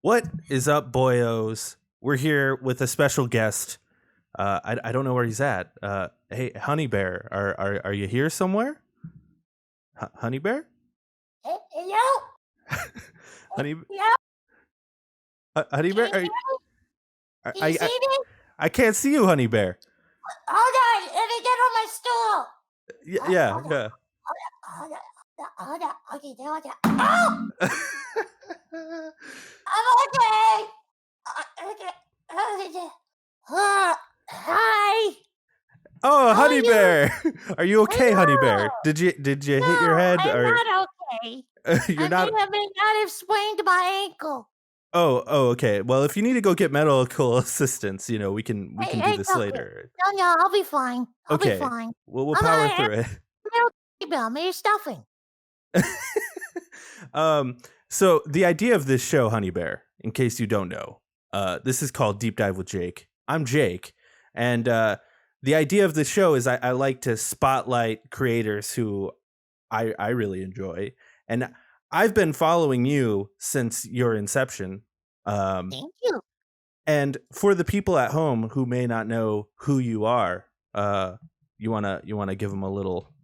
What is up, boyos? We're here with a special guest. I don't know where he's at. Hey, Honey Bear, are you here somewhere? Honey Bear? Hello? Honey Hello? Honey Can Bear? you hear me? Can you see I me? I can't see you, Honey Bear. Hold on. Let me get on my stool. Yeah. Hold on. Hold on. Okay, there we go. Oh! I'm okay. Okay. Hi. Oh, How are Honey you? Bear. Are you okay, Honey Bear? Hello. Did you hit your No, head I'm or not okay. you're I not? may not have sprained my ankle. Oh, okay. Well, if you need to go get medical assistance, we can do this It's okay. later. No, I'll be fine. I'll be Okay. fine. We'll I'm power not through about me stuffing. it. So the idea of this show, Honey Bear, in case you don't know, this is called Deep Dive with Jake. I'm Jake, and the idea of the show is I like to spotlight creators who I really enjoy, and I've been following you since your inception. Thank you. And for the people at home who may not know who you are, you wanna give them a little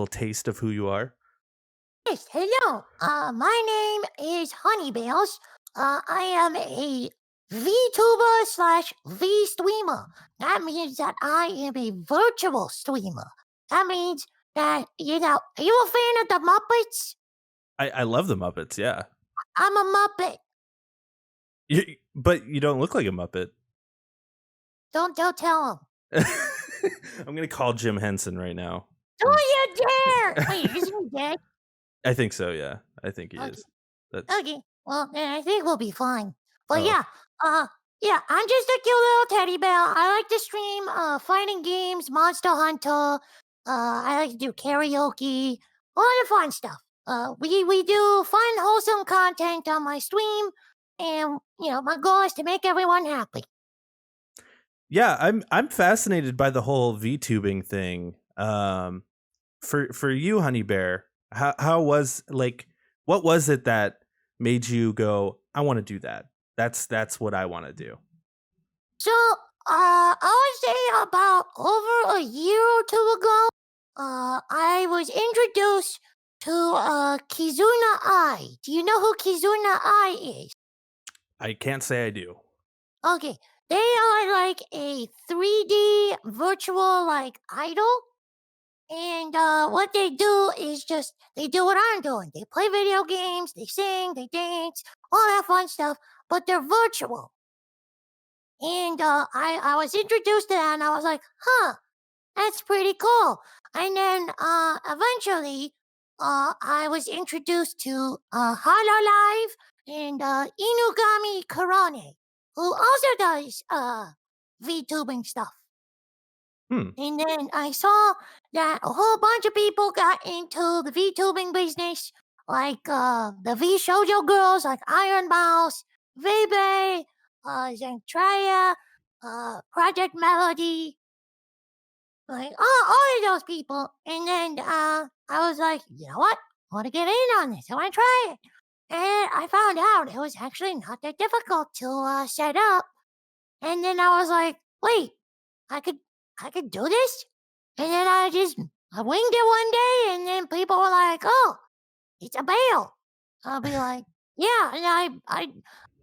taste of who you are. Yes, hello. My name is HunnyBearz. I am a VTuber slash V streamer. That means that I am a virtual streamer. That means that, are you a fan of the Muppets? I love the Muppets. Yeah. I'm a Muppet. But you don't look like a Muppet. Don't tell him. I'm gonna call Jim Henson right now. Don't you dare! Wait, isn't he dead? I think so. Yeah, I think he Okay. is. Okay, well, then I think we'll be fine. But Oh. yeah, I'm just a cute little teddy bear. I like to stream fighting games, Monster Hunter. I like to do karaoke, all the fun stuff. We do fun, wholesome content on my stream, and my goal is to make everyone happy. Yeah, I'm fascinated by the whole VTubing thing. For you, Honey Bear, how was what was it that made you go, I want to do that? That's what I want to do. So, I would say about over a year or two ago, I was introduced to Kizuna Ai. Do you know who Kizuna Ai is? I can't say I do. Okay, they are like a 3D virtual idol. And what they do is they do what I'm doing. They play video games, they sing, they dance, all that fun stuff, but they're virtual. And I was introduced to that and I was like, huh, that's pretty cool. And then eventually I was introduced to Hololive and Inugami Karane, who also does VTubing stuff. And then I saw that a whole bunch of people got into the VTubing business, like the V Shoujo girls, like Iron Mouse, Vebe, Zentria, Project Melody, like all of those people. And then I was like, you know what? I want to get in on this. I want to try it. And I found out it was actually not that difficult to set up. And then I was like, wait, I could do this? And then I winged it one day, and then people were like, "Oh, it's a bail." I'll be like, "Yeah," and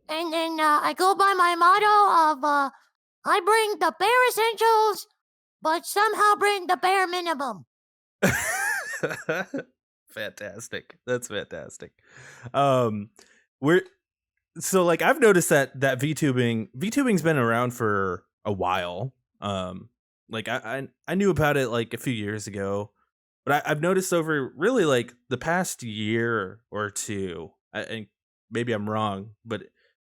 and then I go by my motto of I bring the bare essentials, but somehow bring the bare minimum. Fantastic. That's fantastic. We're so I've noticed that VTubing's been around for a while. I knew about it a few years ago, but I've noticed over really the past year or two. And maybe I'm wrong, but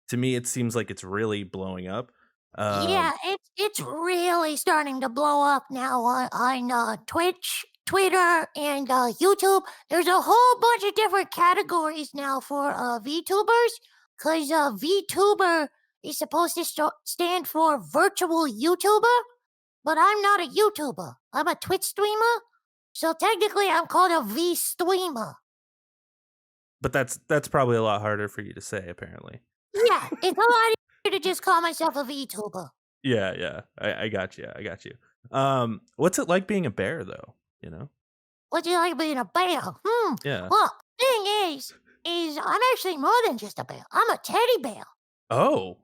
to me it seems like it's really blowing up. Yeah, it's really starting to blow up now on Twitch, Twitter, and YouTube. There's a whole bunch of different categories now for VTubers, because VTuber is supposed to stand for virtual YouTuber, but I'm not a YouTuber. I'm a Twitch streamer, so technically I'm called a V streamer. But that's probably a lot harder for you to say, apparently. Yeah, Yeah, it's a lot easier to just call myself a VTuber. Yeah, yeah. I got you. I got you. What's it like being a bear though? You know? What do you like being a bear? Yeah. Well, thing is I'm actually more than just a bear. I'm a teddy bear. Oh.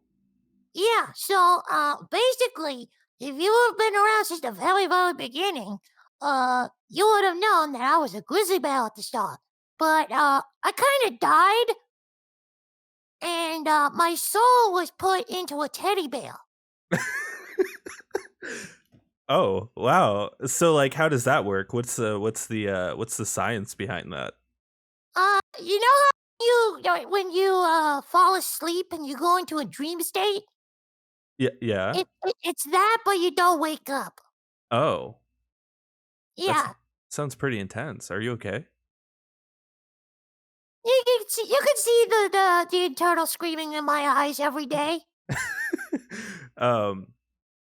Yeah, so basically, if you have been around since the very, very beginning, you would have known that I was a grizzly bear at the start. But I kind of died, and my soul was put into a teddy bear. Oh, wow. So like how does that work? What's the science behind that? You know how when you fall asleep and you go into a dream state? Yeah, yeah. It's that, but you don't wake up. Oh. That's Yeah, sounds pretty intense. Are you okay? you can see the internal screaming in my eyes every day. um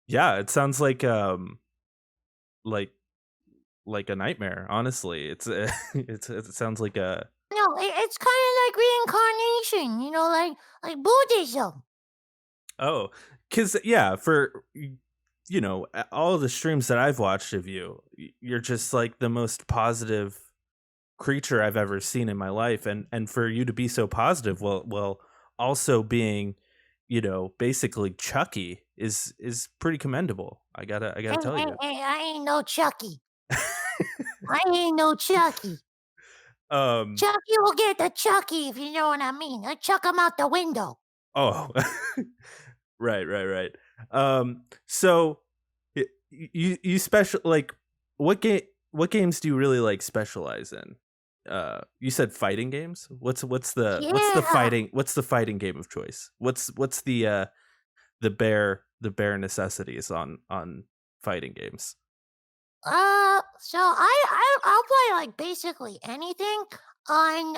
yeah, it sounds like like a nightmare, honestly. It's it sounds like a No, it's kind of like reincarnation, like Buddhism. oh, cuz yeah, for all the streams that I've watched of you, you're just like the most positive creature I've ever seen in my life, and for you to be so positive while also being, basically Chucky is pretty commendable. I gotta Hey, tell hey, you. hey, I ain't no Chucky. I ain't no Chucky. um Chucky will get the Chucky, if you know what I mean. I chuck him out the window. oh right, right, right. So you special like what games do you really like specialize in? You said fighting games. Yeah. What's the fighting game of choice? What's the bare necessities on fighting games? So I'll play like basically anything. On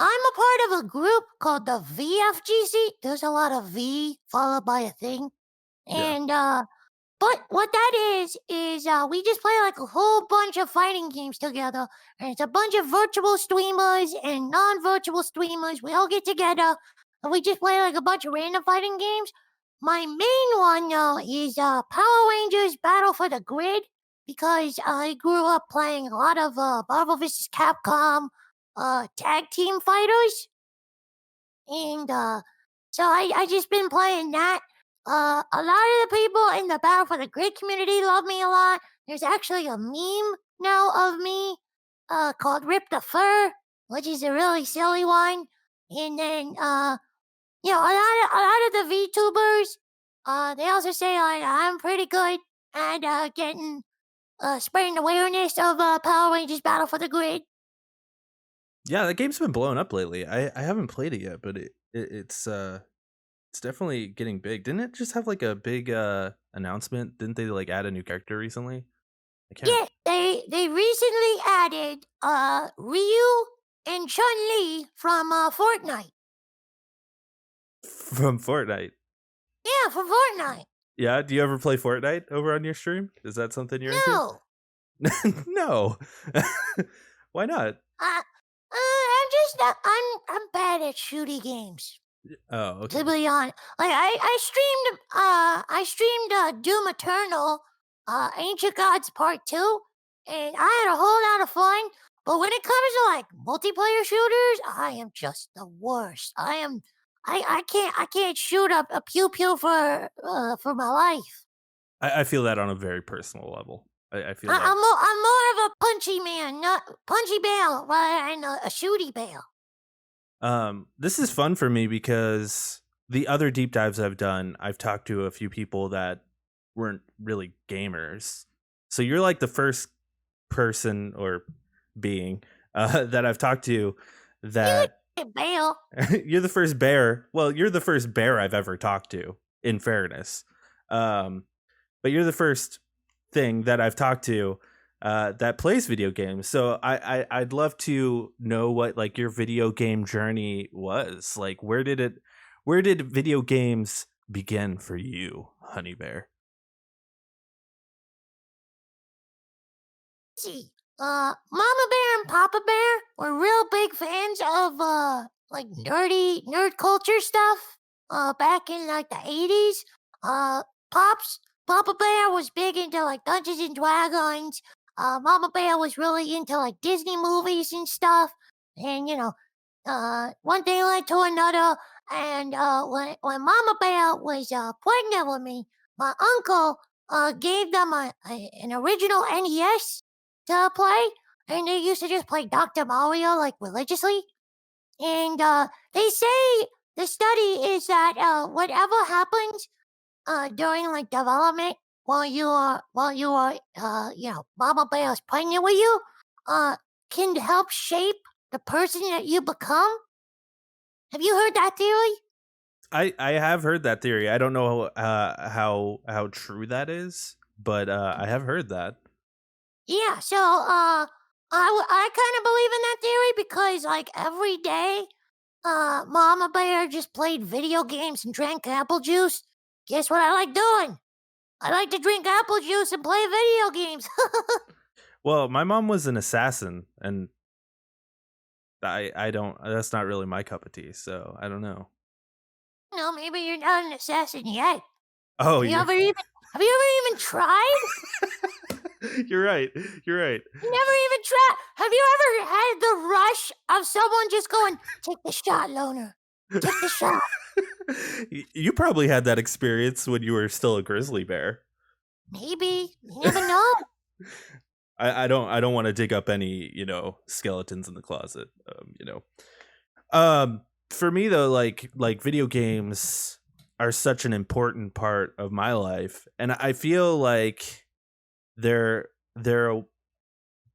I'm a part of a group called the VFGC. There's a lot of V followed by a thing, Yeah. and but what that is we just play like a whole bunch of fighting games together, and it's a bunch of virtual streamers and non-virtual streamers. We all get together, and we just play like a bunch of random fighting games. My main one though is Power Rangers Battle for the Grid because I grew up playing a lot of Marvel vs. Capcom tag team fighters, and so I just been playing that. A lot of the people in the Battle for the Grid community love me a lot. There's actually a meme now of me called Rip the Fur, which is a really silly one. And then a lot of the VTubers, they also say like I'm pretty good at getting spreading awareness of Power Rangers Battle for the Grid. Yeah, that game's been blowing up lately. I haven't played it yet, but it's definitely getting big. Didn't it just have like a big announcement? Didn't they like add a new character recently? I can't Yeah, they recently added Ryu and Chun Li from Fortnite. from Fortnite. Yeah, from Fortnite. Yeah, do you ever play Fortnite over on your stream? Is that something you're into? No, No. Why not? I'm just not, I'm bad at shooty games. Oh, To okay. be honest, like I streamed Doom Eternal, Ancient Gods Part 2, and I had a whole lot of fun. But when it comes to like multiplayer shooters, I am just the worst. I can't shoot a pew pew for my life. I feel that on a very personal level. I feel I, that. I'm more of a punchy man, not punchy bear, rather than a shooty bear. This is fun for me because the other deep dives I've done, I've talked to a few people that weren't really gamers. So you're like the first person or being that I've talked to that Hey, bear. you're the first bear. Well, you're the first bear I've ever talked to, in fairness. But you're the first thing that I've talked to that plays video games. So I'd love to know what like your video game journey was. Like where did video games begin for you, Honey Bear? See, Mama Bear and Papa Bear were real big fans of like nerd culture stuff. Back in like the 80s, Pops Papa Bear was big into like Dungeons and Dragons. Mama Bear was really into like Disney movies and stuff. And one thing led to another. And when Mama Bear was pregnant with me, my uncle gave them an original NES to play, and they used to just play Dr. Mario like religiously. And they say the study is that whatever happens during like development while you are Mama Bear is pregnant with you, uh, can help shape the person that you become. Have you heard that theory? I have heard that theory. I don't know how true that is, but I have heard that. Yeah, so I kind of believe in that theory because like every day, Mama Bear just played video games and drank apple juice. Guess what I like doing? I like to drink apple juice and play video games. Well, my mom was an assassin, and I don't. That's not really my cup of tea, so I don't know. No, maybe you're not an assassin yet. Oh, Have you ever even tried? You're right. You're right. You never even tried. Have you ever had the rush of someone just going, "Take the shot, loner. Take the shot." You probably had that experience when you were still a grizzly bear. Maybe. You never know. I don't want to dig up any skeletons in the closet. For me though, like video games are such an important part of my life, and I feel like they're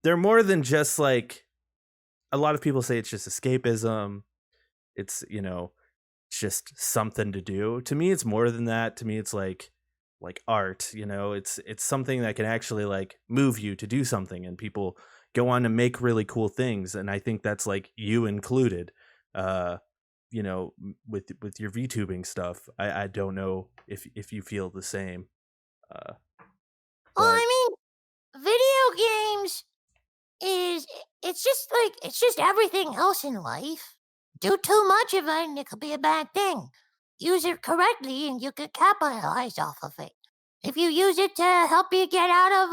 more than just like, a lot of people say it's just escapism. It's just something to do. To me, it's more than that. To me, it's like art. It's something that can actually like move you to do something, and people go on to make really cool things. And I think that's like you included. With your VTubing stuff. I don't know if you feel the same. Well, I mean, video games it's just everything else in life. Do too much of it and it could be a bad thing. Use it correctly and you could capitalize off of it. If you use it to help you get out of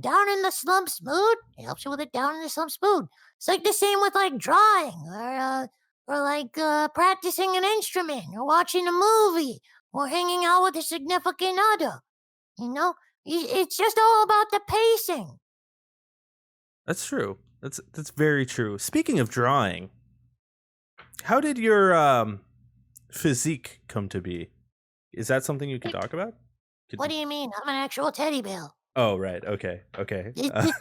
down in the slumps mood, it helps you with a down in the slumps mood. It's like the same with like drawing or like practicing an instrument or watching a movie or hanging out with a significant other. It's just all about the pacing. That's true. That's very true. Speaking of drawing, how did your physique come to be? Is that something you could talk about? What do you mean? I'm an actual teddy bear. Oh, right. Okay.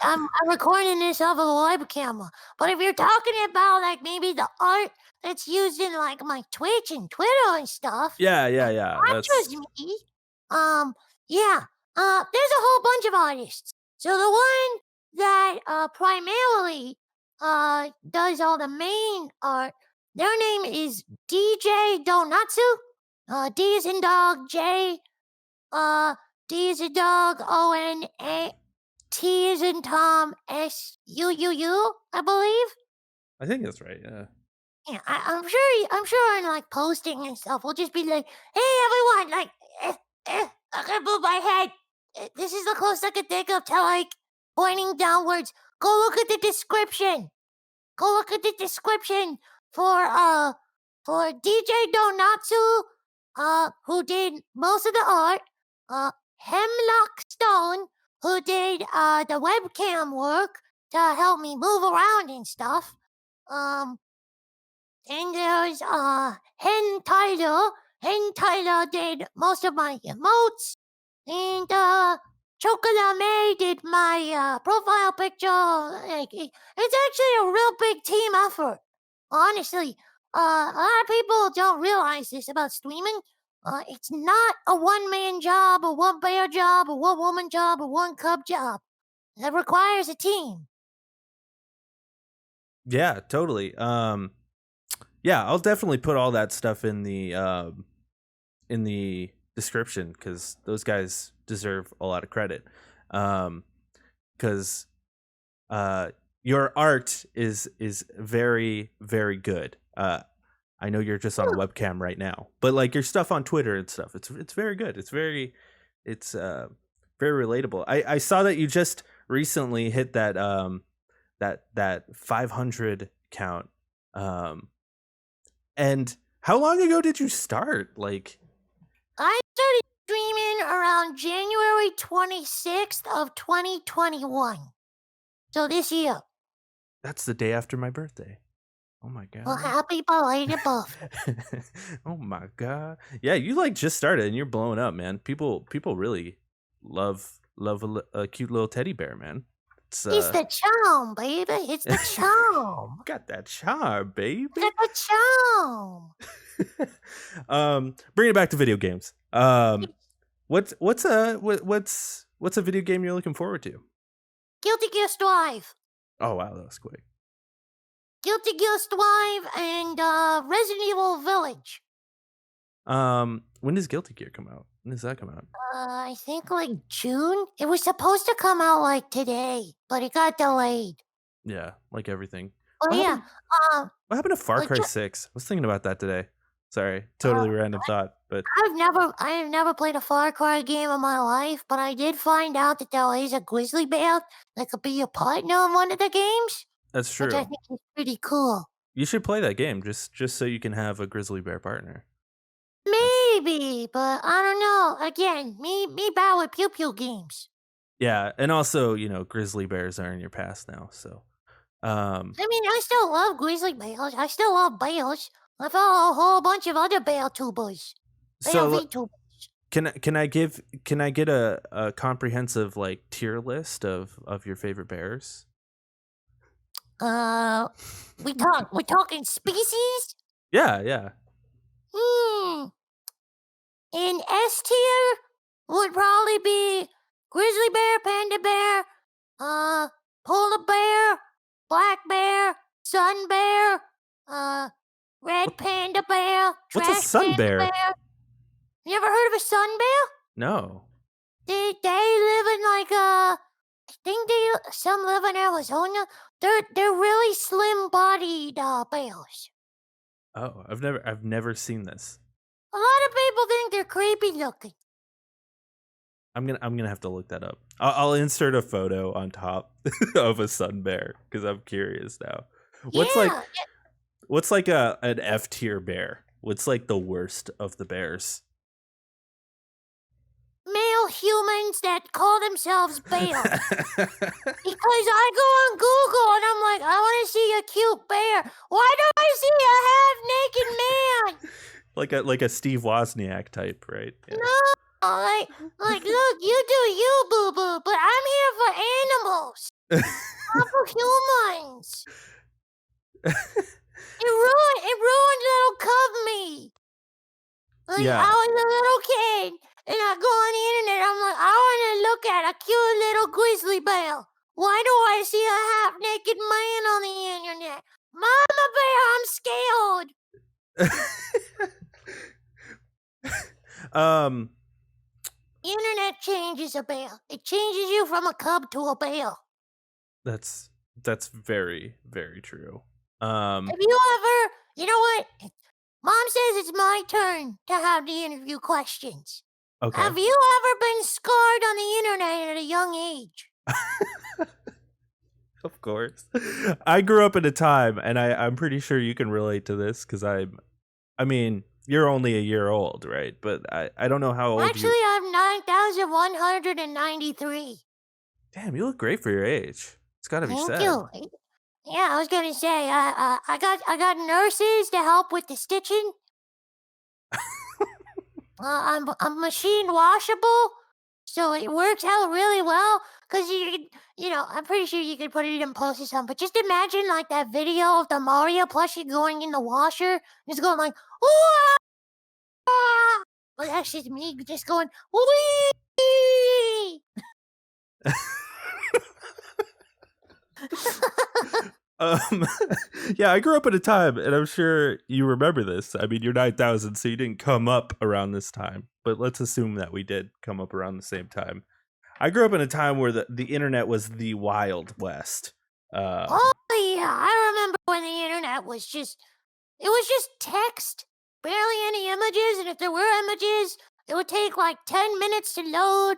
I'm recording this off of a webcam. But if you're talking about like maybe the art that's used in like my Twitch and Twitter and stuff. Yeah. That's just me. Yeah. There's a whole bunch of artists. So the one that primarily does all the main art, their name is DJ Donatsu. D is in dog, J, D is in dog, O-N-A, T is in Tom, S-U-U-U, I believe. I think that's right, yeah. Yeah, I'm sure in like posting and stuff, we'll just be like, "Hey everyone, like, I can move my head. This is the closest I can think of to like pointing downwards. Go look at the description. Go look at the description for DJ Donatsu, who did most of the art. Hemlock Stone, who did the webcam work to help me move around and stuff. And there's Hen Tyler. Hen Tyler did most of my emotes. And Chocolate did my profile picture. Like, it's actually a real big team effort. Honestly, a lot of people don't realize this about streaming. It's not a one-man job, or one bear job, or one woman job, or one cub job. It requires a team. Yeah, totally. Yeah, I'll definitely put all that stuff in the description, because those guys deserve a lot of credit. Because your art is very, very good. I know you're just on a webcam right now, but like your stuff on Twitter and stuff, it's very good. It's very relatable. I saw that you just recently hit that that 500 count. And how long ago did you start? Like, I started streaming around January 26th of 2021. So this year. that's the day after my birthday. Oh my god. Well, happy belated birthday. Oh my god. Yeah, you like just started and you're blowing up, man. People really love a cute little teddy bear, man. It's the charm, baby. It's the charm. Got that charm, baby. Got the charm. Bring it back to video games. What's a video game you're looking forward to? Guilty Gear Strive. Oh wow, that was quick. Guilty Gear Strive and Resident Evil Village. When does Guilty Gear come out? When does that come out? I think like June. It was supposed to come out like today, but it got delayed. Yeah, like everything. Oh What yeah. What happened to Far like Cry ju- 6? I was thinking about that today. Sorry, totally random thought, but I have never played a Far Cry game in my life, but I did find out that there is a grizzly bear that could be your partner in one of the games, that's which I true. think is pretty cool. You should play that game just so you can have a grizzly bear partner. Maybe, but I don't know. Again, me bad with pew pew games. Yeah, and also, grizzly bears are in your past now, so I mean, I still love grizzly bears. I still love bears. I follow a whole bunch of other bear tubers. Bear so VTubers. can I get a comprehensive like tier list of your favorite bears? We're talking species? Yeah. In S tier would probably be grizzly bear, panda bear, polar bear, black bear, sun bear, red panda bear, What's a trash sun panda bear? bear. You ever heard of a sun bear? No. They live in like I think some live in Arizona. They're really slim bodied bears. Oh, I've never seen this. A lot of people think they're creepy looking. I'm gonna have to look that up. I'll insert a photo on top of a sun bear because I'm curious now. What's like an F tier bear? What's like the worst of the bears? Male humans that call themselves bears. Because I go on Google and I'm like, I want to see a cute bear. Why don't I see a half-naked man? like a Steve Wozniak type, right? Yeah. No, like, look, you do you, boo-boo, but I'm here for animals. Not for humans. It ruined little cub me. Like, Yeah. I was a little kid, and I go on the internet, I'm like, I want to look at a cute little grizzly bear. Why do I see a half-naked man on the internet? Mama bear, I'm scared. Internet changes a bear. It changes you from a cub to a bear. That's very, very true. Have you ever, you know what? Mom says it's my turn to have the interview questions. Okay. Have you ever been scarred on the internet at a young age? Of course. I grew up in a time, and I'm pretty sure you can relate to this because I mean, you're only a year old, right? But I don't know how old Actually, I'm 9,193. Damn, you look great for your age. It's got to be said. Thank you. Yeah, I was gonna say, I got nurses to help with the stitching. I'm machine washable, so it works out really well. Cause I'm pretty sure you could put it in post or something. But just imagine like that video of the Mario plushie going in the washer. And it's going like, ooh, but that's just me just going, wee. Yeah, I grew up at a time, and I'm sure you remember this. I mean, you're 9,000, so you didn't come up around this time, but let's assume that we did come up around the same time. I grew up in a time where the internet was the Wild West. Oh yeah, I remember when the internet was just it was just text, barely any images, and if there were images, it would take like 10 minutes to load.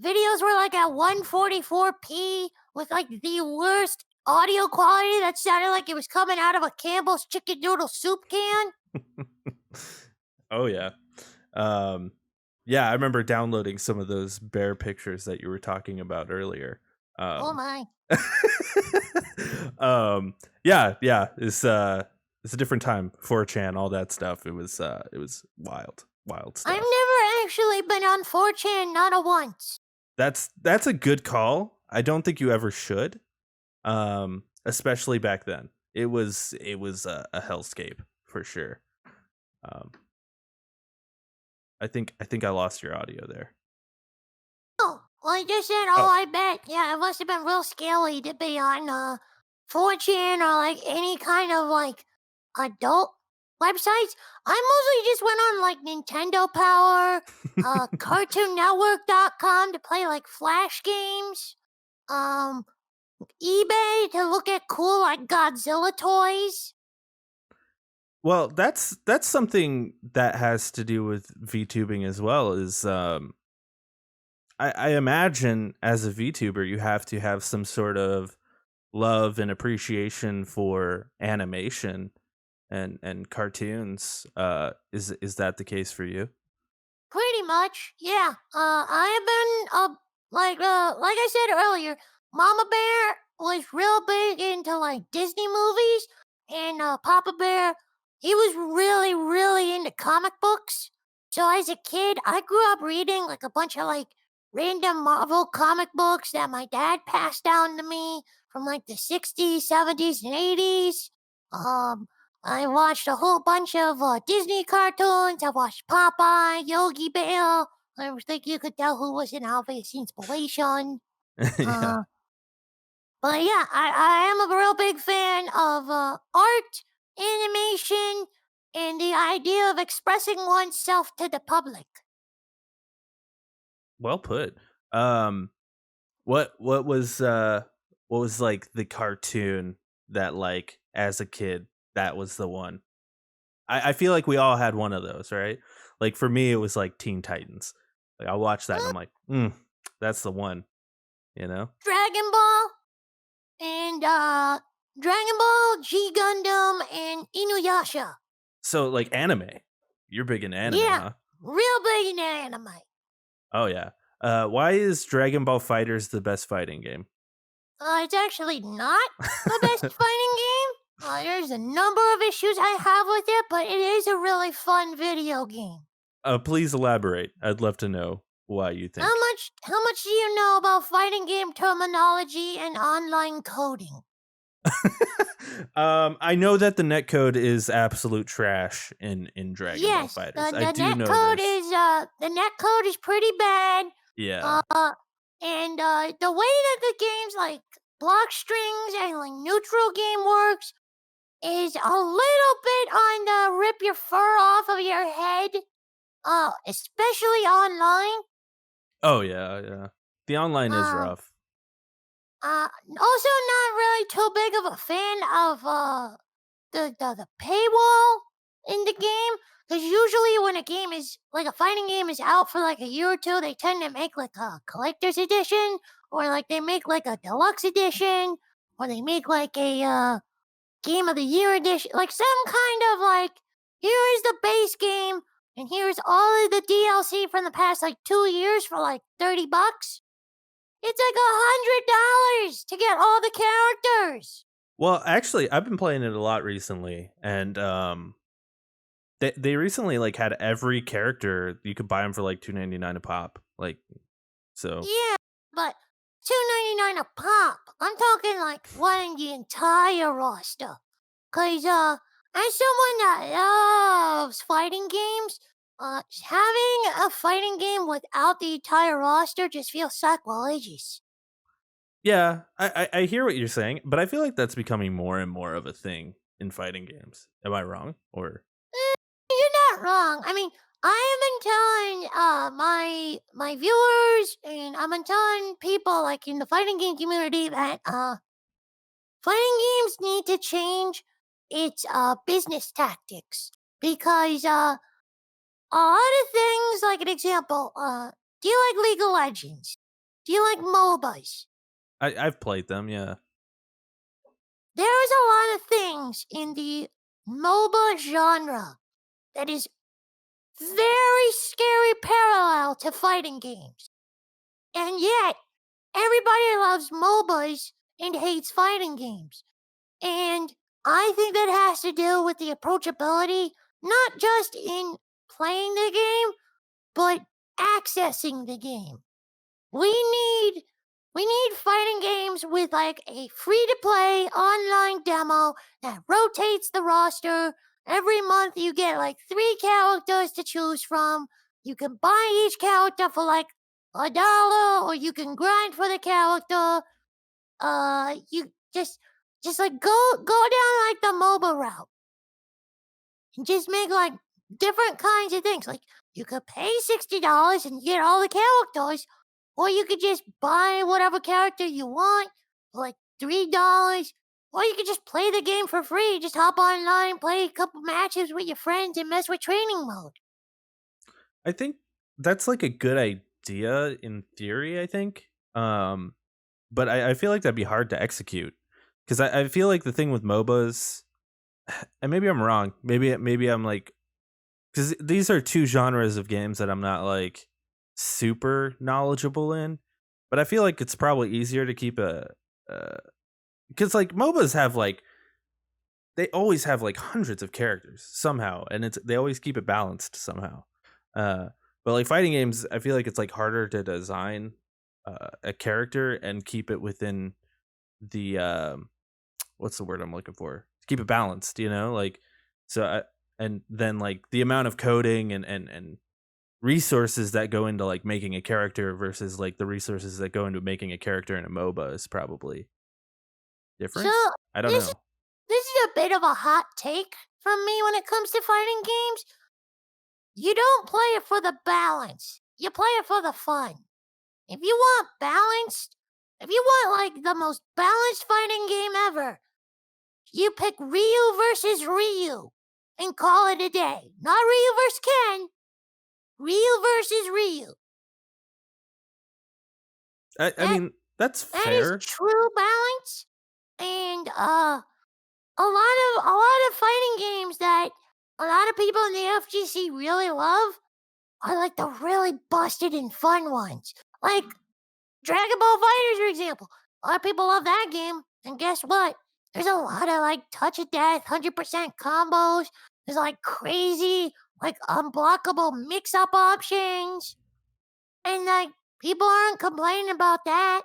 Videos were like at 144p with like the worst audio quality that sounded like it was coming out of a Campbell's chicken noodle soup can. Oh yeah. Um, yeah, I remember downloading some of those bear pictures that you were talking about earlier. Oh Um, my. yeah, it's a different time. 4chan, all that stuff. It was wild I've stuff. never actually been on 4chan, not a once. That's a good call. I don't think you ever should. Especially back then. It was a hellscape for sure. Um, I think I lost your audio there. Oh, well, I just said, Oh, I bet. Yeah, it must have been real scary to be on 4chan or like any kind of like adult websites. I mostly just went on like Nintendo Power, CartoonNetwork.com to play like Flash games, um, eBay to look at cool like Godzilla toys. well, that's something that has to do with VTubing as well. Is I imagine as a VTuber you have to have some sort of love and appreciation for animation and cartoons. Is that the case for you? Pretty much, yeah. I have been like I said earlier, Mama Bear was real big into like Disney movies, and Papa Bear, he was really, really into comic books. So as a kid, I grew up reading like a bunch of like random Marvel comic books that my dad passed down to me from like the 60s, 70s, and 80s. Um, I watched a whole bunch of Disney cartoons. I watched Popeye, Yogi Bear. I think you could tell who was an obvious inspiration. Yeah. Uh, but yeah, I am a real big fan of art, animation, and the idea of expressing oneself to the public. Well put. Um, what was like the cartoon that like as a kid that was the one? I feel like we all had one of those, right? Like for me, it was like Teen Titans. Like I watched that and I'm like, that's the one. You know. Dragon Ball and Dragon Ball, G Gundam, and Inuyasha. So like anime, you're big in anime, Yeah, huh? real big in anime. Oh yeah. Why is Dragon Ball Fighters the best fighting game? It's actually not the best fighting game. There's a number of issues I have with it, but it is a really fun video game. Please elaborate. I'd love to know why you think. How much do you know about fighting game terminology and online coding? I know that the netcode is absolute trash in Dragon Ball Yes, Fighters. I the do net know code this. is pretty bad. Yeah. And the way that the game's like block strings and like neutral game works is a little bit on the rip your fur off of your head. Especially online. Oh yeah. The online is Um, rough. Also not really too big of a fan of the paywall in the game. Because usually when a game is like a fighting game is out for like a year or two, they tend to make like a collector's edition, or like they make like a deluxe edition, or they make like a game of the year edition, like some kind of like here is the base game and here's all of the DLC from the past like 2 years for like $30. It's like $100 to get all the characters. Well, actually, I've been playing it a lot recently, and they recently like had every character you could buy them for like $2.99 a pop. Like so. Yeah, but $2.99 a pop. I'm talking like wanting the entire roster. Cause as someone that loves fighting games, having a fighting game without the entire roster just feels sacrilegious. Yeah, I hear what you're saying, but I feel like that's becoming more and more of a thing in fighting games. Am I wrong? Or You're not wrong. I mean, I have been telling my viewers, and I've been telling people like in the fighting game community that fighting games need to change it's business tactics because a lot of things, like an example, do you like League of Legends? Do you like MOBAs? I've played them, yeah. There's a lot of things in the MOBA genre that is very scary parallel to fighting games. And yet, everybody loves MOBAs and hates fighting games. And I think that has to do with the approachability, not just in playing the game, but accessing the game. We need we need fighting games with like a free to play online demo that rotates the roster. Every month you get like 3 characters to choose from. You can buy each character for like $1 or you can grind for the character. You just like go down like the MOBA route and just make like different kinds of things. Like you could pay $60 and get all the characters, or you could just buy whatever character you want for like $3. Or you could just play the game for free. Just hop online, play a couple matches with your friends, and mess with training mode. I think that's like a good idea in theory, I think. But I feel like that'd be hard to execute. Because I feel like the thing with MOBAs, and maybe I'm wrong. Maybe I'm like, because these are two genres of games that I'm not like super knowledgeable in. But I feel like it's probably easier to keep because like MOBAs have like, they always have like hundreds of characters somehow, and they always keep it balanced somehow. But like fighting games, I feel like it's like harder to design a character and keep it within the what's the word I'm looking for? Keep it balanced, you know, like and then like the amount of coding and resources that go into like making a character versus like the resources that go into making a character in a MOBA is probably different. So I don't this know. this is a bit of a hot take from me when it comes to fighting games. You don't play it for the balance. You play it for the fun. If you want balanced, if you want like the most balanced fighting game ever, you pick Ryu versus Ryu and call it a day. Not Ryu versus Ken. Ryu versus Ryu. I mean, that's That fair. is true balance. And a lot of fighting games that a lot of people in the FGC really love are like the really busted and fun ones. Like Dragon Ball Fighters, for example. A lot of people love that game. And guess what? There's a lot of like touch of death, 100% combos. There's like crazy, like unblockable mix up options. And like people aren't complaining about that.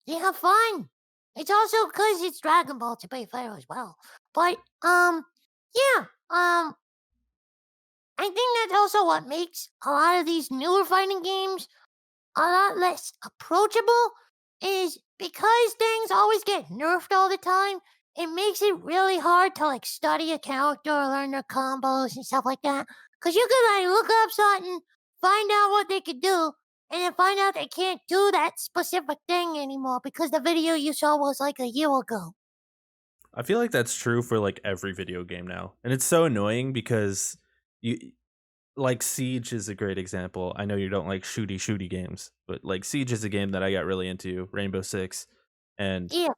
They have fun. It's also because it's Dragon Ball to be fair as well. But yeah, I think that's also what makes a lot of these newer fighting games a lot less approachable is because things always get nerfed all the time. It makes it really hard to like study a character or learn their combos and stuff like that. Cause you could like look up something, find out what they could do, and then find out they can't do that specific thing anymore because the video you saw was like a year ago. I feel like that's true for like every video game now. And it's so annoying because you like Siege is a great example. I know you don't like shooty games, but like Siege is a game that I got really into, Rainbow Six. And Yeah.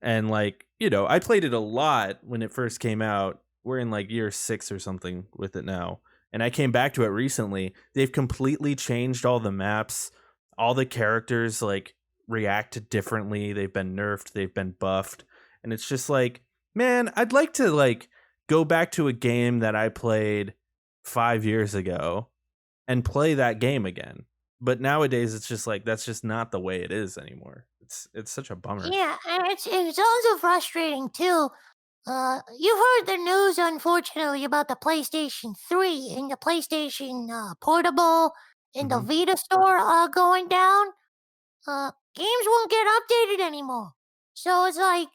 like, you know, I played it a lot when it first came out. We're in like year 6 or something with it now. And I came back to it recently. They've completely changed all the maps. All the characters like react differently. They've been nerfed, they've been buffed. And it's just like, man, I'd like to like go back to a game that I played 5 years ago and play that game again. But nowadays it's just like that's just not the way it is anymore. It's such a bummer. Yeah, and it's also frustrating too. You've heard the news, unfortunately, about the PlayStation 3 and the PlayStation Portable and the Vita store going down. Games won't get updated anymore. So it's like,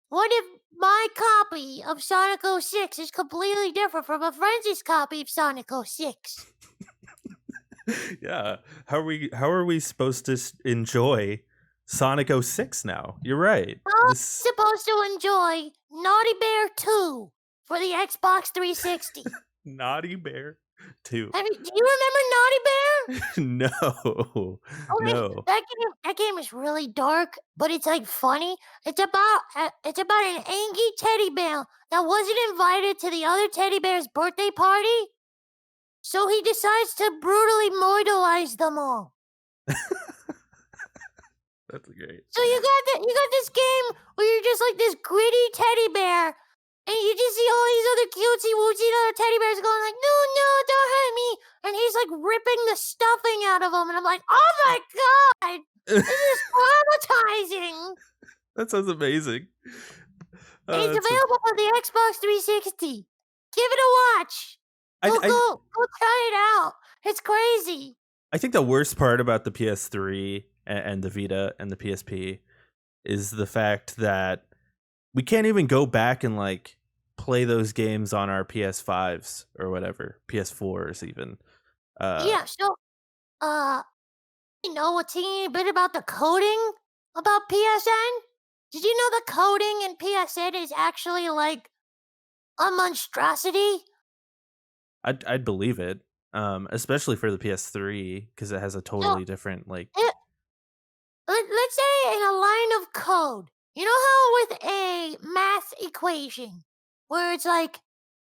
what if my copy of Sonic 06 is completely different from a friend's copy of Sonic 06? Yeah. How are we supposed to enjoy Sonic 06 now. You're right. I'm This supposed to enjoy Naughty Bear 2 for the Xbox 360. Naughty Bear 2. Do you remember Naughty Bear? No. Okay, No. that game is really dark, but it's like funny. It's about an angry teddy bear that wasn't invited to the other teddy bear's birthday party, so he decides to brutally mortalize them all. That's great. So you got this game where you're just like this gritty teddy bear, and you just see all these other cutesy wootsy other teddy bears going like, no, don't hurt me, and he's like ripping the stuffing out of them, and I'm like, oh my god, this is traumatizing. That sounds amazing. And it's available on the Xbox 360. Give it a watch. Go try it out. It's crazy. I think the worst part about the PS3 and the Vita and the PSP is the fact that we can't even go back and like play those games on our PS5s or whatever, PS4s even. Yeah, so you know a teeny bit about the coding about PSN? Did you know the coding in PSN is actually like a monstrosity? I'd believe it, especially for the PS3 because it has a totally different like. Let's say in a line of code, you know how with a math equation where it's like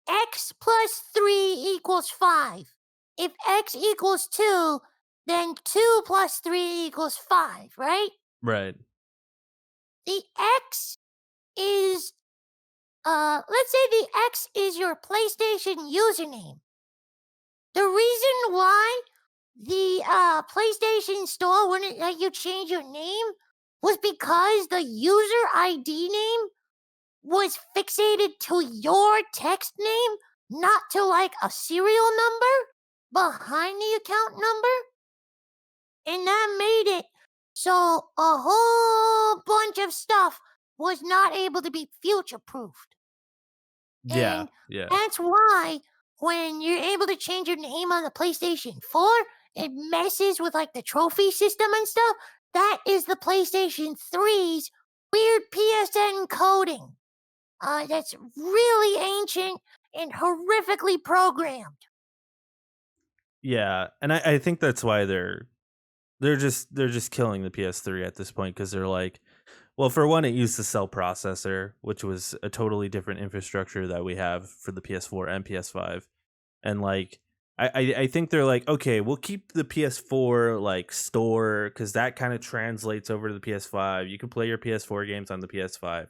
x plus 3 equals 5. If x equals 2, then 2 plus 3 equals 5, right? Right. The x is, let's say the x is your PlayStation username. The reason why the PlayStation Store wouldn't let you change your name was because the user ID name was fixated to your text name, not to like a serial number behind the account number. And that made it so a whole bunch of stuff was not able to be future-proofed. Yeah, And yeah. that's why when you're able to change your name on the PlayStation 4, it messes with like the trophy system and stuff. That is the PlayStation 3's weird PSN coding. That's really ancient and horrifically programmed. Yeah, and I think that's why they're just killing the PS3 at this point because they're like, well, for one, it used the cell processor, which was a totally different infrastructure that we have for the PS4 and PS5, and like I think they're like, okay, we'll keep the PS4 like store because that kind of translates over to the PS5. You can play your PS4 games on the PS5.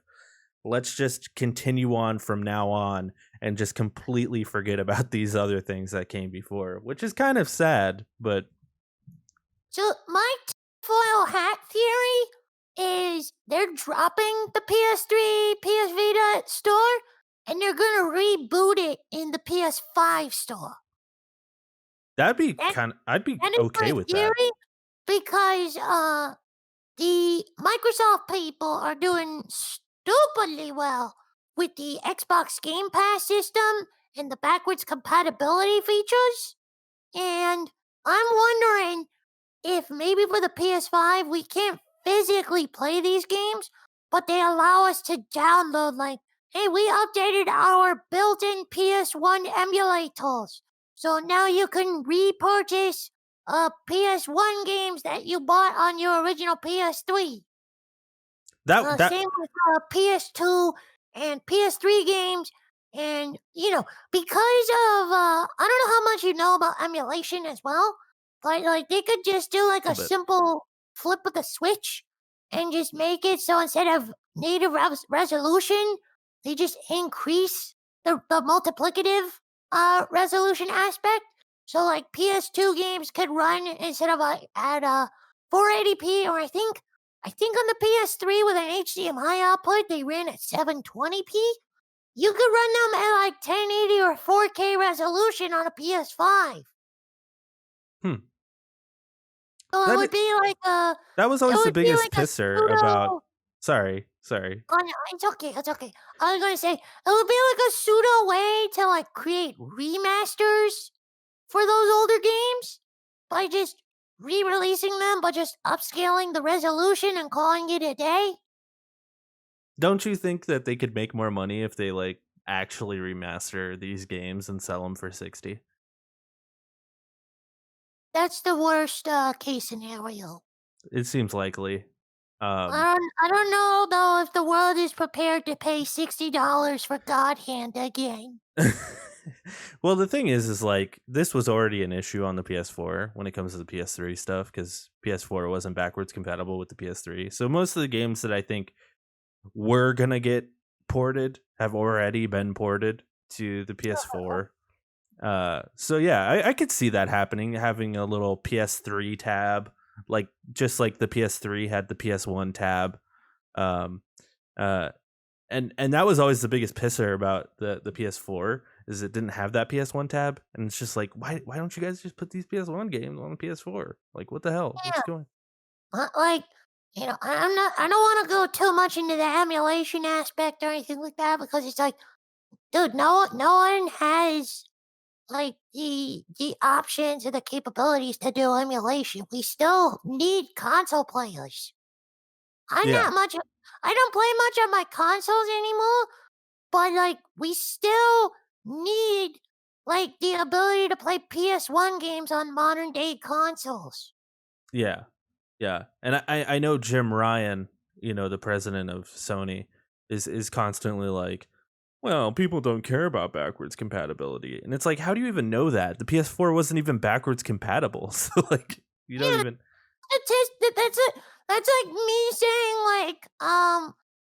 Let's just continue on from now on and just completely forget about these other things that came before, which is kind of sad, but So my foil hat theory is they're dropping the PS3, PS Vita store, and they're gonna reboot it in the PS5 store. that'd be I'd be okay with that. Because the Microsoft people are doing stupidly well with the Xbox Game Pass system and the backwards compatibility features. And I'm wondering if maybe for the PS5 we can't physically play these games, but they allow us to download like, hey, we updated our built-in PS1 emulators. So now you can repurchase PS1 games that you bought on your original PS3. Same with PS2 and PS3 games. And, you know, because of, I don't know how much you know about emulation as well, but like they could just do like a simple flip of the switch and just make it so instead of native resolution, they just increase the multiplicative resolution aspect. So like PS2 games could run instead of at 480p, or I think on the PS3 with an HDMI output they ran at 720p. You could run them at like 1080 or 4K resolution on a PS5. So it would be like a. That was always the biggest like pisser about. Sorry. Oh, no, it's okay. I was gonna say it would be like a pseudo way to like create remasters for those older games by just re-releasing them, but just upscaling the resolution and calling it a day. Don't you think that they could make more money if they like actually remaster these games and sell them for 60? That's the worst case scenario. It seems likely. Um, I don't know though if the world is prepared to pay $60 for God Hand again. well, the thing is like this was already an issue on the PS4 when it comes to the PS3 stuff because PS4 wasn't backwards compatible with the PS3. So most of the games that I think were gonna get ported have already been ported to the PS4. So yeah, I could see that happening, having a little PS3 tab, like just like the PS3 had the PS1 tab. Um, uh, and that was always the biggest pisser about the PS4 is it didn't have that PS1 tab, and it's just like why don't you guys just put these PS1 games on the PS4? Like what the hell? Yeah, What's going? like I'm not. I don't want to go too much into the emulation aspect or anything like that because it's like, dude, no one has like the options or the capabilities to do emulation. We still need console players. I'm Yeah, not much. I don't play much on my consoles anymore, but like we still need like the ability to play PS1 games on modern day consoles. yeah, yeah. And I know Jim Ryan, the president of Sony, is constantly like, well, people don't care about backwards compatibility. And it's like, how do you even know that? The PS4 wasn't even backwards compatible. So like you don't Yeah, even that's it. That's like me saying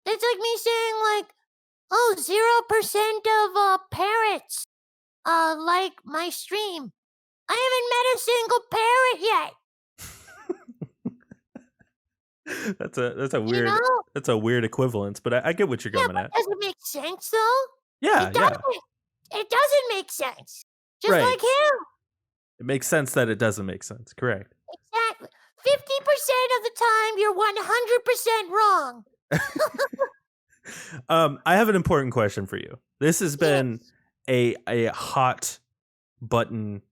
that's like me saying like, oh, 0% of parents like my stream. I haven't met a single parent yet. You weird know? that's a weird equivalence, but I get what you're Yeah, going but at. does it make sense though? Yeah, It yeah. doesn't. It doesn't make sense. Just Right. like him. It makes sense that it doesn't make sense. Correct. Exactly. 50% of the time, you're 100% wrong. I have an important question for you. This has been Yes. a hot button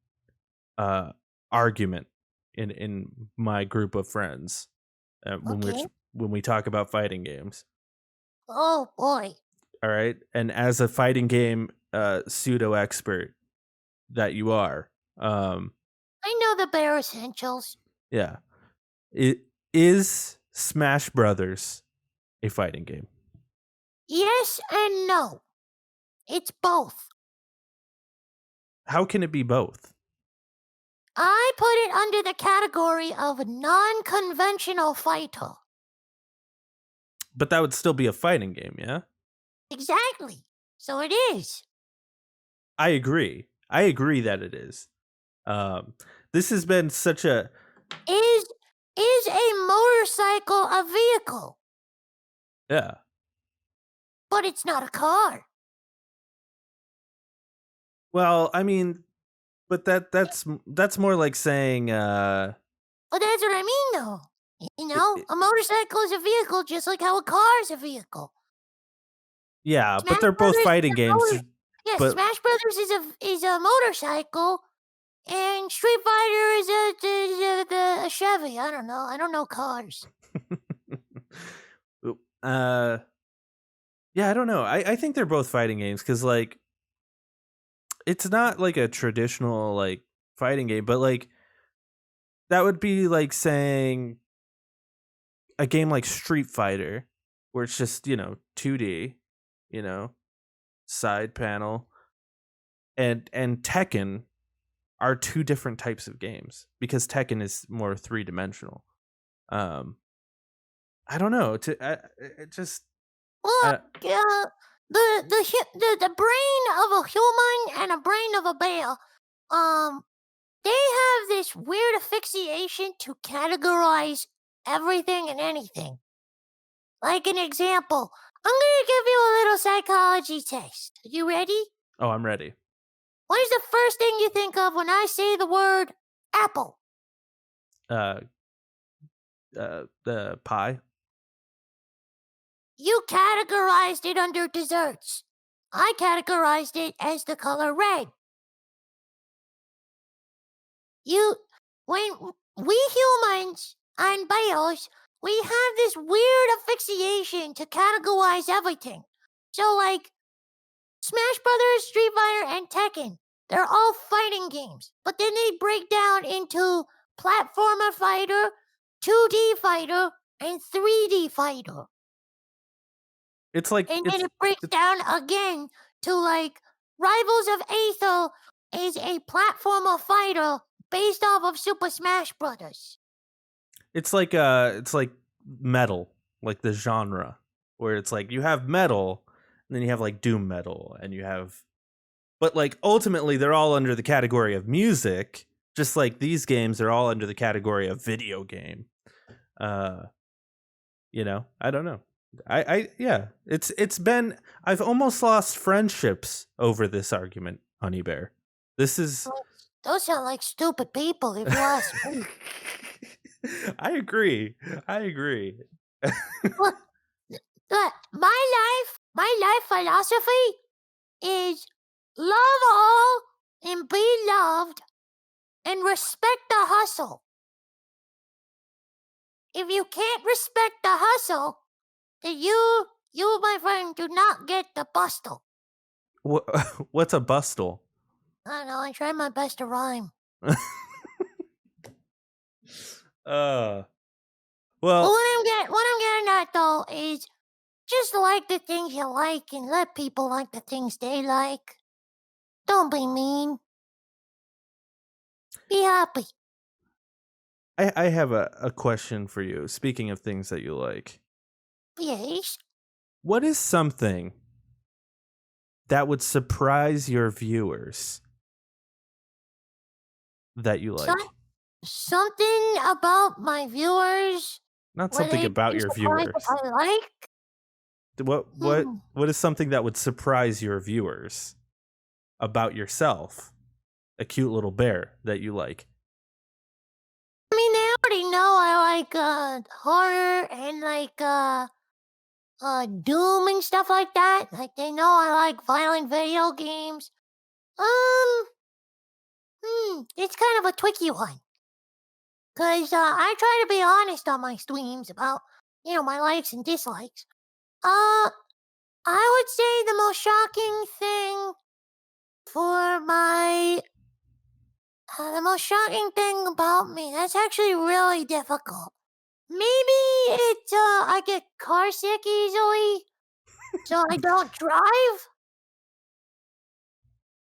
argument in my group of friends Okay. when we talk about fighting games. Oh boy. All right, and as a fighting game pseudo expert that you are, I know the bare essentials. yeah, it is Smash Brothers a fighting game? Yes and no. It's both. How can it be both? I put it under the category of non-conventional fighter. But that would still be a fighting game, yeah? Exactly. So it is. I agree. I agree that it is. This has been such a Is a motorcycle a vehicle? yeah. But it's not a car. Well, I mean, but that's more like saying But that's what I mean, though. You it, know, it- a motorcycle is a vehicle just like how a car is a vehicle. yeah, but Smash they're both Brothers is fighting a games. yes, But Smash Brothers is a motorcycle, and Street Fighter is a Chevy. I don't know. I don't know cars. uh yeah, I don't know. I think they're both fighting games cuz like it's not like a traditional like fighting game, but like that would be like saying a game like Street Fighter where it's just, 2D, you know, side panel and Tekken are two different types of games because Tekken is more three-dimensional. Um I don't know. It just Look, I, the brain of a human and a brain of a bear, um, they have this weird asphyxiation to categorize everything and anything. Like an example, I'm gonna give you a little psychology test. You ready? oh, I'm ready. What is the first thing you think of when I say the word apple? Uh the pie. You categorized it under desserts. I categorized it as the color red. You when we humans and bears, we have this weird asphyxiation to categorize everything. So, like, Smash Brothers, Street Fighter, and Tekken, they're all fighting games, but then they break down into platformer fighter, 2D fighter, and 3D fighter. It's like And then it breaks down again to like Rivals of Aether is a platformer fighter based off of Super Smash Brothers. it's like metal, like the genre, where it's like you have metal, and then you have like doom metal, and you have, but like ultimately they're all under the category of music, just like these games are all under the category of video game. I don't know. Yeah, it's been, I've almost lost friendships over this argument, HunnyBear. This is Those sound like stupid people, if you ask me. I agree. Look, my life philosophy is love all and be loved and respect the hustle. If you can't respect the hustle, then you, my friend, do not get the bustle. What's a bustle? I don't know. I tried my best to rhyme. Well, But what I'm getting at though is just like the things you like and let people like the things they like. Don't be mean. Be happy. I have a question for you. Speaking of things that you like, Yes. what is something that would surprise your viewers that you like? Something about my viewers. Not something about your viewers. I like. What is something that would surprise your viewers about yourself? A cute little bear that you like. I mean, they already know I like horror and like Doom and stuff like that. Like they know I like violent video games. It's kind of a tricky one. Cause I try to be honest on my streams about, my likes and dislikes. I would say the most shocking thing for the most shocking thing about me, that's actually really difficult. Maybe it's I get car sick easily, so I don't drive.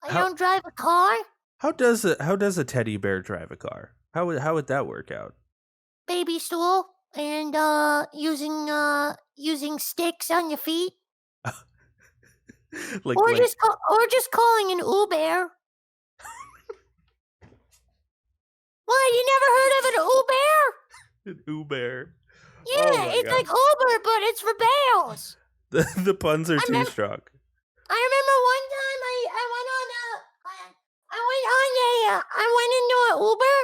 I don't drive a car. How does a teddy bear drive a car? How would that work out? Baby stool and using sticks on your feet. Just calling an Uber. What? You never heard of an Uber? An Uber. Yeah, it's like Uber, but it's for bears. The puns are too strong. I remember one time I went into an Uber,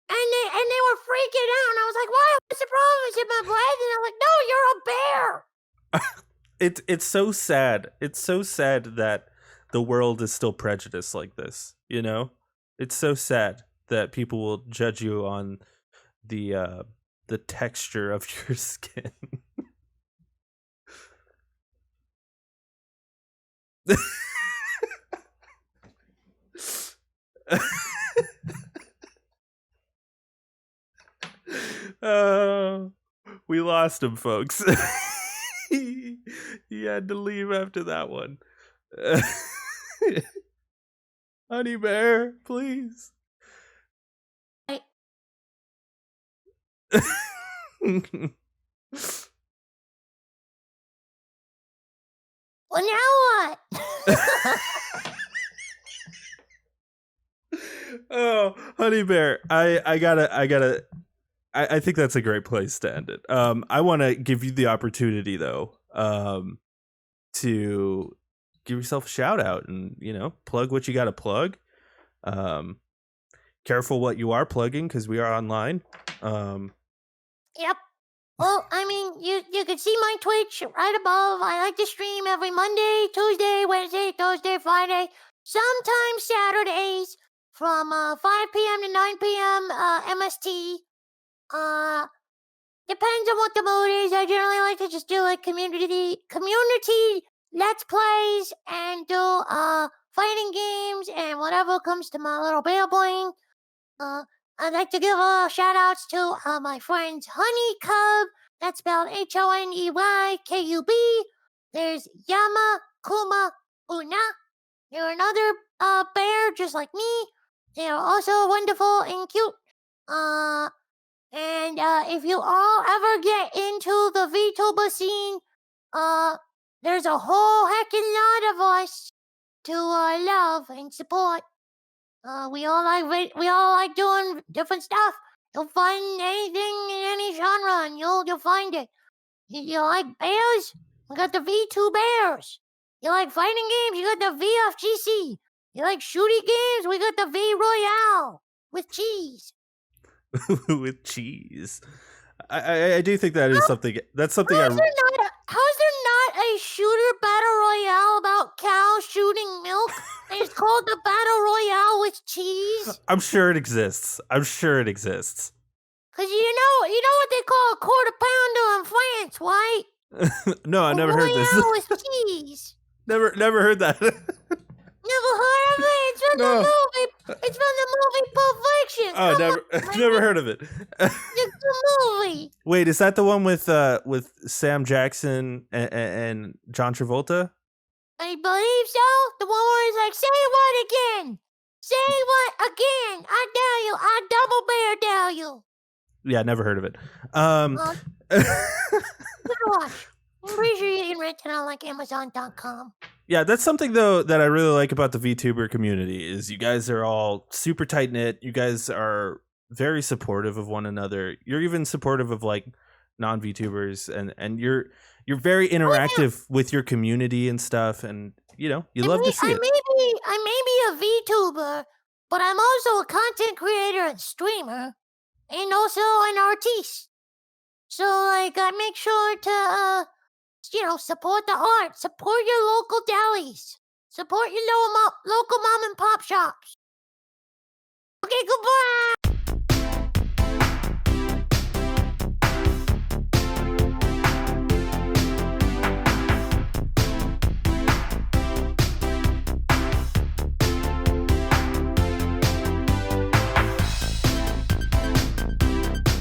and they were freaking out, and I was like, "Why? What's the problem? Is it my breath?" And I'm like, "No, you're a bear." It's so sad. It's so sad that the world is still prejudiced like this. It's so sad that people will judge you on the texture of your skin. We lost him, folks. He had to leave after that one. HunnyBear, please. Well, now what? Oh, HunnyBear, I think that's a great place to end it. I want to give you the opportunity though, to give yourself a shout out and plug what you got to plug. Careful what you are plugging because we are online. Yep. Well, I mean, you can see my Twitch right above. I like to stream every Monday, Tuesday, Wednesday, Thursday, Friday, sometimes Saturdays from 5 p.m. to 9 p.m. MST. Depends on what the mood is. I generally like to just do like community let's plays and do fighting games and whatever comes to my little bear brain. I'd like to give shout outs to my friends Honeycub, that's spelled HoneyKub. There's Yama Kuma Una. They're another bear just like me. They're also wonderful and cute. And if you all ever get into the Vtuber scene, there's a whole heckin' lot of us to love and support. We all like doing different stuff. You'll find anything in any genre, and you'll find it. You like bears? We got the V2 Bears. You like fighting games? You got the VFGC. You like shooty games? We got the V Royale with cheese. With cheese. I do think that is something. That's something. How is there not a shooter battle royale about cows shooting milk? And it's called the battle royale with cheese. I'm sure it exists. Cause you know what they call a quarter pounder in France, right? No, I never heard this. Royale with cheese. Never heard that. Never heard of it? It's from the movie. It's from the movie Pulp Fiction. Oh, never heard of it. It's the movie. Wait, is that the one with Sam Jackson and John Travolta? I believe so. The one where it's like, say what again? Say what again? I dare you. I double bear dare you. Yeah, never heard of it. Good watch. I'm pretty sure you can rent it on like Amazon.com. Yeah, that's something though that I really like about the VTuber community is you guys are all super tight knit. You guys are very supportive of one another. You're even supportive of like non VTubers, and you're very interactive with your community and stuff. And you love to see it. I may be a VTuber, but I'm also a content creator and streamer, and also an artiste. So like I make sure to support the art, support your local delis, support your local mom and pop shops. Okay, goodbye.